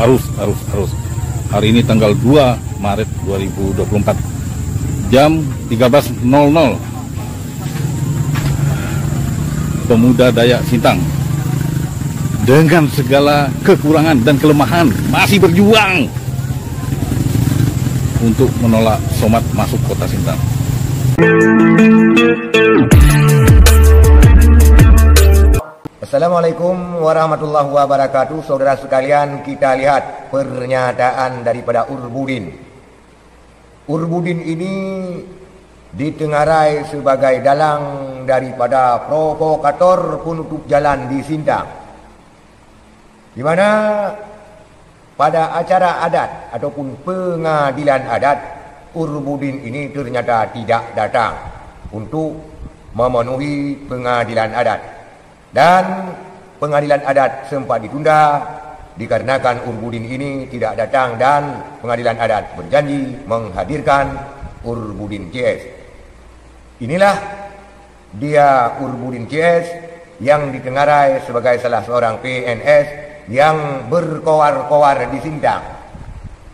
Harus. Hari ini tanggal 2 Maret 2024 jam 13.00. Pemuda Dayak Sintang dengan segala kekurangan dan kelemahan masih berjuang untuk menolak Somad masuk kota Sintang. Assalamualaikum warahmatullahi wabarakatuh. Saudara sekalian, kita lihat pernyataan daripada Urbudin. Urbudin ini ditengarai sebagai dalang daripada provokator penutup jalan di Sintang, di mana pada acara adat ataupun pengadilan adat, Urbudin ini ternyata tidak datang untuk memenuhi pengadilan adat. Dan pengadilan adat sempat ditunda dikarenakan Urbudin ini tidak datang, dan pengadilan adat berjanji menghadirkan Urbudin CS. Inilah dia Urbudin CS yang ditengarai sebagai salah seorang PNS yang berkoar-koar di Sintang.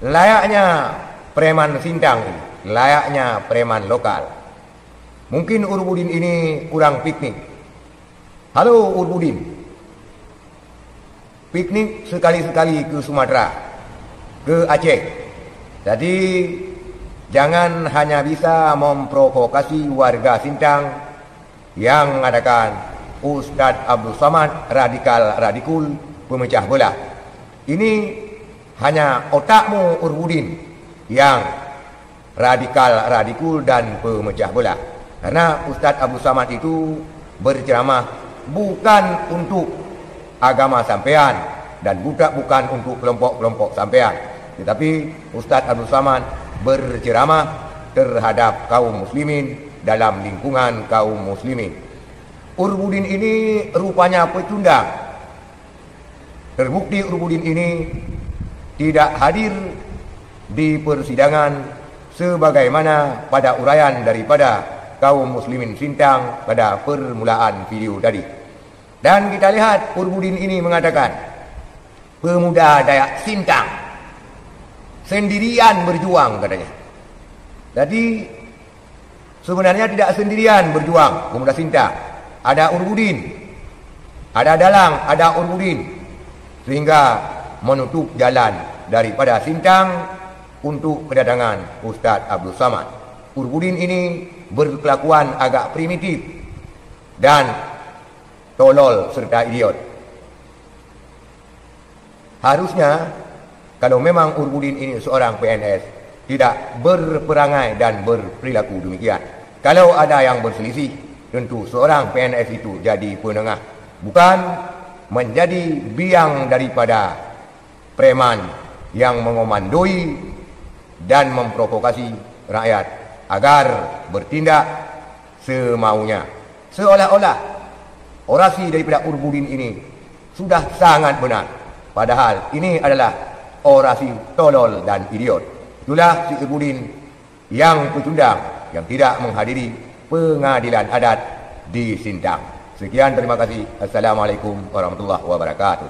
Layaknya preman Sintang, layaknya preman lokal. Mungkin Urbudin ini kurang piknik. Halo Urbudin, piknik sekali-sekali ke Sumatera, ke Aceh. Jadi jangan hanya bisa memprovokasi warga Sintang yang mengatakan Ustadz Abdul Somad radikul pemecah belah. Ini hanya otakmu Urbudin yang radikul dan pemecah belah. Karena Ustadz Abdul Somad itu berceramah bukan untuk agama sampean dan bukan untuk kelompok-kelompok sampean, tetapi Ustadz Abdul Somad berceramah terhadap kaum muslimin dalam lingkungan kaum muslimin. Urbudin ini rupanya pecundang. Terbukti Urbudin ini tidak hadir di persidangan sebagaimana pada uraian daripada kaum muslimin Sintang pada permulaan video tadi. Dan kita lihat Urbudin ini mengatakan pemuda Dayak Sintang sendirian berjuang, katanya. Jadi sebenarnya tidak sendirian berjuang pemuda Sintang. Ada Urbudin, ada dalang, ada Urbudin, sehingga menutup jalan daripada Sintang untuk kedatangan Ustadz Abdul Somad. Urbudin ini berkelakuan agak primitif dan tolol serta idiot. Harusnya kalau memang Urbudin ini seorang PNS, tidak berperangai dan berperilaku demikian. Kalau ada yang berselisih, tentu seorang PNS itu jadi penengah, bukan menjadi biang daripada preman yang mengomandoi dan memprovokasi rakyat agar bertindak semaunya. Seolah-olah orasi daripada Urbudin ini sudah sangat benar, padahal ini adalah orasi tolol dan idiot. Itulah si Urbudin yang pecundang, yang tidak menghadiri pengadilan adat di Sintang. Sekian, terima kasih. Assalamualaikum warahmatullahi wabarakatuh.